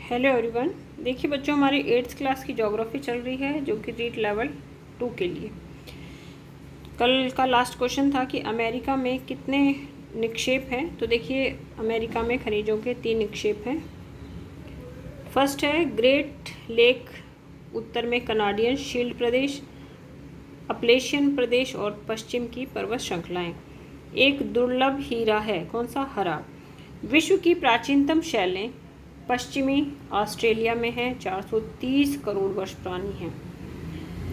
Hello everyone. देखिए बच्चों, हमारी 8th क्लास की ज्योग्राफी चल रही है जो कि रीट लेवल 2 के लिए। कल का लास्ट क्वेश्चन था कि अमेरिका में कितने निक्षेप हैं। तो देखिए, अमेरिका में खनिजों के 3 निक्षेप हैं। फर्स्ट है ग्रेट लेक, उत्तर में कनाडियन शील्ड प्रदेश, अपलेशियन प्रदेश और पश्चिम की पर्वत श्रृंखलाएं। एक दुर्लभ हीरा है, कौन सा? हरा। विश्व की प्राचीनतम शैलें पश्चिमी ऑस्ट्रेलिया में है, 430 करोड़ वर्ष पुरानी है।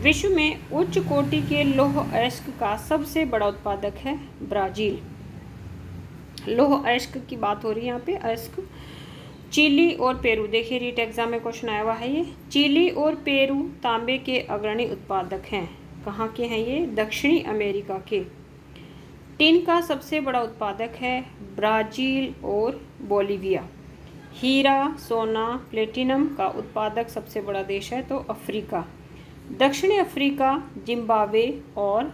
विश्व में उच्च कोटि के लौह अयस्क का सबसे बड़ा उत्पादक है ब्राज़ील। लौह अयस्क की बात हो रही है यहाँ पे, अयस्क। चिली और पेरू, देखिए रीट एग्जाम में क्वेश्चन आया हुआ है ये। चिली और पेरू तांबे के अग्रणी उत्पादक हैं। कहाँ के हैं ये? दक्षिणी अमेरिका के। टिन का सबसे बड़ा उत्पादक है ब्राज़ील और बोलीविया। हीरा, सोना, प्लेटिनम का उत्पादक सबसे बड़ा देश है तो अफ्रीका। दक्षिणी अफ्रीका, जिम्बाब्वे और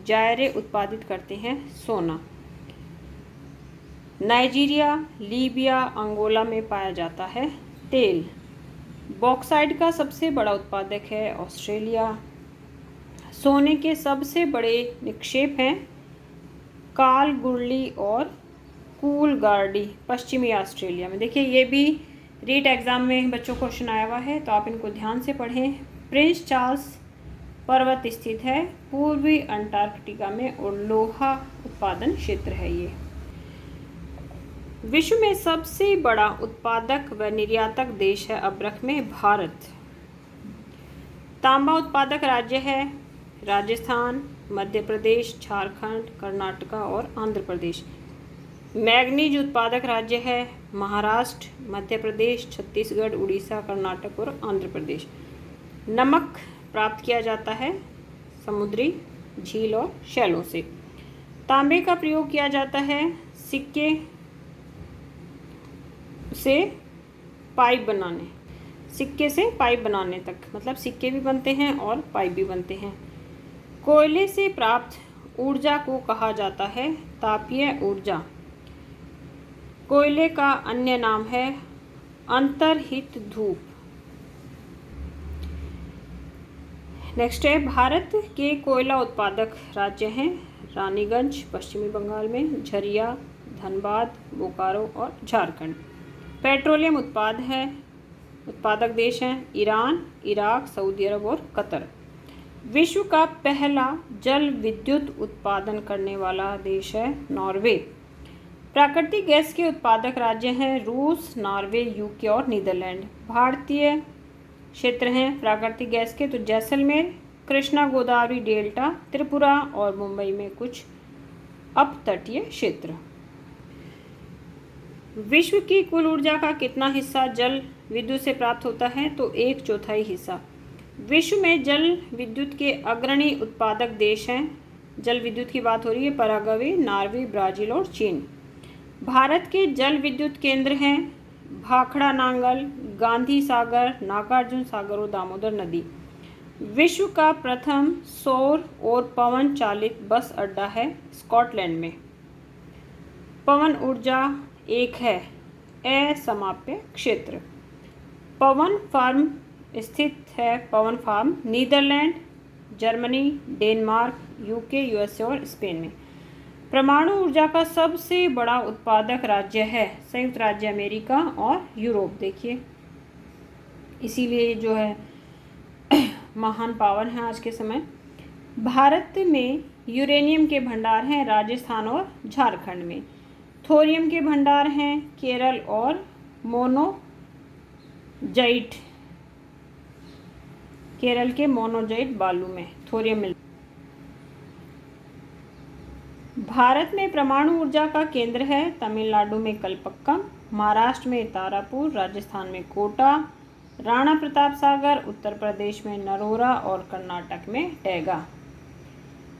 जायरे उत्पादित करते हैं सोना। नाइजीरिया, लीबिया, अंगोला में पाया जाता है तेल। बॉक्साइट का सबसे बड़ा उत्पादक है ऑस्ट्रेलिया। सोने के सबसे बड़े निक्षेप हैं कालगुरली और कूलगार्डी, पश्चिमी ऑस्ट्रेलिया में। देखिए ये भी रीट एग्जाम में बच्चों को क्वेश्चन आया हुआ है तो आप इनको ध्यान से पढ़ें। प्रिंस चार्ल्स पर्वत स्थित है पूर्वी अंटार्कटिका में और लोहा उत्पादन क्षेत्र है ये। विश्व में सबसे बड़ा उत्पादक व निर्यातक देश है अब्रक में भारत। तांबा उत्पादक राज्य है राजस्थान, मध्य प्रदेश, झारखंड, कर्नाटका और आंध्र प्रदेश। मैग्नीज उत्पादक राज्य है महाराष्ट्र, मध्य प्रदेश, छत्तीसगढ़, उड़ीसा, कर्नाटक और आंध्र प्रदेश। नमक प्राप्त किया जाता है समुद्री झील और शैलों से। तांबे का प्रयोग किया जाता है सिक्के से पाइप बनाने, सिक्के से पाइप बनाने तक, मतलब सिक्के भी बनते हैं और पाइप भी बनते हैं। कोयले से प्राप्त ऊर्जा को कहा जाता है तापीय ऊर्जा। कोयले का अन्य नाम है अंतर्हित धूप। नेक्स्ट है, भारत के कोयला उत्पादक राज्य हैं रानीगंज पश्चिमी बंगाल में, झरिया, धनबाद, बोकारो और झारखंड। पेट्रोलियम उत्पादक देश हैं ईरान, इराक, सऊदी अरब और कतर। विश्व का पहला जल विद्युत उत्पादन करने वाला देश है नॉर्वे। प्राकृतिक गैस के उत्पादक राज्य हैं रूस, नॉर्वे, यूके और नीदरलैंड। भारतीय क्षेत्र हैं प्राकृतिक गैस के तो जैसलमेर, कृष्णा गोदावरी डेल्टा, त्रिपुरा और मुंबई में कुछ अपतटीय क्षेत्र। विश्व की कुल ऊर्जा का कितना हिस्सा जल विद्युत से प्राप्त होता है? तो 1/4 हिस्सा। विश्व में जल विद्युत के अग्रणी उत्पादक देश हैं। जल विद्युत की बात हो रही है पराग्वे, नॉर्वे, ब्राज़ील और चीन। भारत के जल विद्युत केंद्र हैं भाखड़ा नांगल, गांधी सागर, नागार्जुन सागर और दामोदर नदी। विश्व का प्रथम सौर और पवन चालित बस अड्डा है स्कॉटलैंड में। पवन ऊर्जा एक है असमाप्य क्षेत्र। पवन फार्म स्थित है पवन farm Netherlands, Germany, Denmark, UK, USA और स्पेन में। परमाणु ऊर्जा का सबसे बड़ा उत्पादक राज्य है संयुक्त राज्य अमेरिका और यूरोप। देखिए इसीलिए जो है महान पावर है आज के समय। भारत में यूरेनियम के भंडार हैं राजस्थान और झारखंड में। थोरियम के भंडार हैं केरल और मोनोजाइट, केरल के मोनोजाइट बालू में थोरियम मिलता है। भारत में परमाणु ऊर्जा का केंद्र है तमिलनाडु में कलपक्कम, महाराष्ट्र में तारापुर, राजस्थान में कोटा, राणा प्रताप सागर, उत्तर प्रदेश में नरोरा और कर्नाटक में टैगा।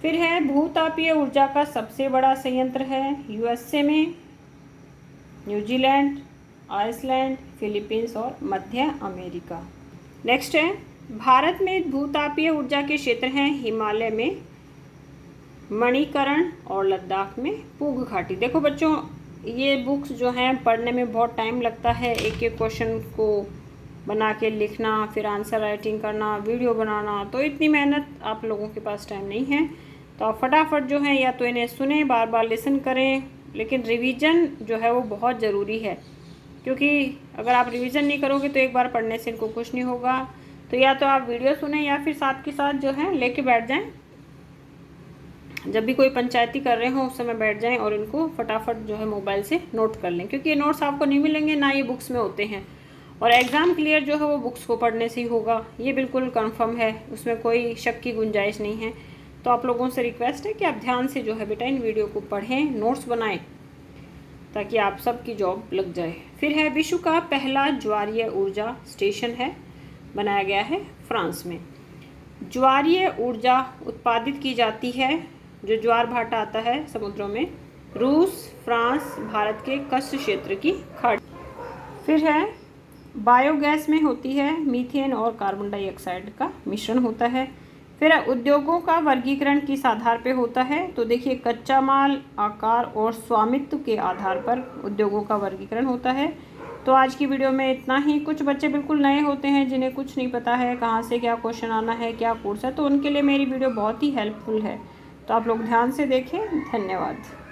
फिर है भूतापीय ऊर्जा का सबसे बड़ा संयंत्र है यूएसए में, न्यूजीलैंड, आइसलैंड, फिलीपींस और मध्य अमेरिका। नेक्स्ट है, भारत में भूतापीय ऊर्जा के क्षेत्र हैं हिमालय में मणिकरण और लद्दाख में पूग घाटी। देखो बच्चों, ये बुक्स जो हैं पढ़ने में बहुत टाइम लगता है, एक एक क्वेश्चन को बना के लिखना, फिर आंसर राइटिंग करना, वीडियो बनाना, तो इतनी मेहनत आप लोगों के पास टाइम नहीं है। तो आप फटाफट जो है या तो इन्हें सुने, बार बार लिसन करें, लेकिन रिवीजन जो है वो बहुत ज़रूरी है, क्योंकि अगर आप रिवीजन नहीं करोगे तो एक बार पढ़ने से इनको कुछ नहीं होगा। तो या तो आप वीडियो सुने या फिर साथ के साथ जो है लेके बैठ जाएं, जब भी कोई पंचायती कर रहे हो उस समय बैठ जाएं और इनको फटाफट जो है मोबाइल से नोट कर लें, क्योंकि ये नोट्स आपको नहीं मिलेंगे, ना ये बुक्स में होते हैं। और एग्ज़ाम क्लियर जो है वो बुक्स को पढ़ने से ही होगा, ये बिल्कुल कंफर्म है, उसमें कोई शक की गुंजाइश नहीं है। तो आप लोगों से रिक्वेस्ट है कि आप ध्यान से जो है बेटा इन वीडियो को पढ़ें, नोट्स बनाएं, ताकि आप सबकी जॉब लग जाए। फिर है विश्व का पहला ज्वारीय ऊर्जा स्टेशन है, बनाया गया है फ्रांस में। ज्वारीय ऊर्जा उत्पादित की जाती है, जो ज्वार भाटा आता है समुद्रों में, रूस, फ्रांस, भारत के कच्छ क्षेत्र की खाड़ी। फिर है बायोगैस में होती है मीथेन और कार्बन डाइऑक्साइड का मिश्रण होता है। फिर उद्योगों का वर्गीकरण किस आधार पे होता है, तो देखिए कच्चा माल, आकार और स्वामित्व के आधार पर उद्योगों का वर्गीकरण होता है। तो आज की वीडियो में इतना ही। कुछ बच्चे बिल्कुल नए होते हैं जिन्हें कुछ नहीं पता है कहाँ से क्या क्वेश्चन आना है, क्या कोर्स है, तो उनके लिए मेरी वीडियो बहुत ही हेल्पफुल है। तो आप लोग ध्यान से देखें। धन्यवाद।